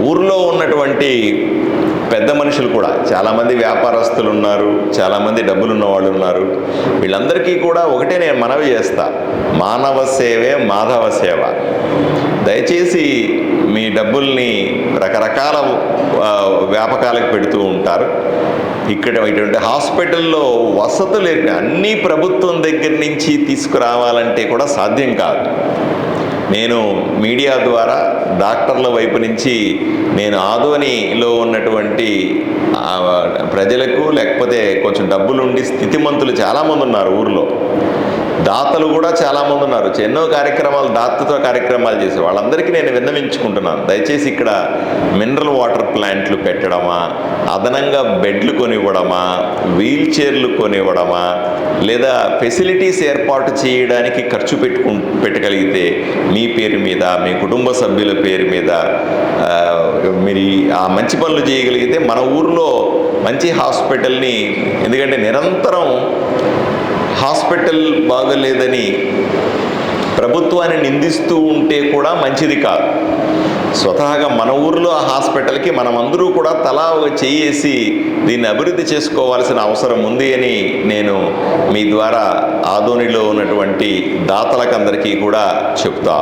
ఊర్లో ఉన్నటువంటి పెద్ద మనుషులు కూడా చాలామంది వ్యాపారస్తులు ఉన్నారు, చాలామంది డబ్బులున్న వాళ్ళు ఉన్నారు. వీళ్ళందరికీ కూడా ఒకటే నేను మనవి చేస్తా, మానవ సేవే మాధవ సేవ. దయచేసి మీ డబ్బుల్ని రకరకాల వ్యాపకాలకు పెడుతూ ఉంటారు. ఇక్కడ ఇటువంటి హాస్పిటల్లో వసతులు అన్నీ ప్రభుత్వం దగ్గర నుంచి తీసుకురావాలంటే కూడా సాధ్యం కాదు. నేను మీడియా ద్వారా డాక్టర్ల వైపు నుంచి నేను ఆదోనిలో ఉన్నటువంటి ప్రజలకు, లేకపోతే కొంచెం డబ్బులుండి స్థితిమంతులు చాలామంది ఉన్నారు ఊర్లో, దాతలు కూడా చాలామంది ఉన్నారు, ఎన్నో కార్యక్రమాలు దాతతో కార్యక్రమాలు చేసే వాళ్ళందరికీ నేను విన్నవించుకుంటున్నాను. దయచేసి ఇక్కడ మినరల్ వాటర్ ప్లాంట్లు పెట్టడమా, అదనంగా బెడ్లు కొనివ్వడమా, వీల్ చైర్లు కొనివ్వడమా, లేదా ఫెసిలిటీస్ ఏర్పాటు చేయడానికి ఖర్చు పెట్టగలిగితే మీ పేరు మీద, మీ కుటుంబ సభ్యుల పేరు మీద మీరు ఆ మంచి పనులు చేయగలిగితే మన ఊర్లో మంచి హాస్పిటల్ని, ఎందుకంటే నిరంతరం హాస్పిటల్ బాగలేదని ప్రభుత్వాన్ని నిందిస్తూ ఉంటే కూడా మంచిది కాదు. స్వతహాగా మన ఊరిలో ఆ హాస్పిటల్కి మనమందరూ కూడా తలా చేసి దీన్ని అభివృద్ధి చేసుకోవాల్సిన అవసరం ఉంది అని నేను మీ ద్వారా ఆదోనిలో ఉన్నటువంటి దాతలకందరికీ కూడా చెప్తా.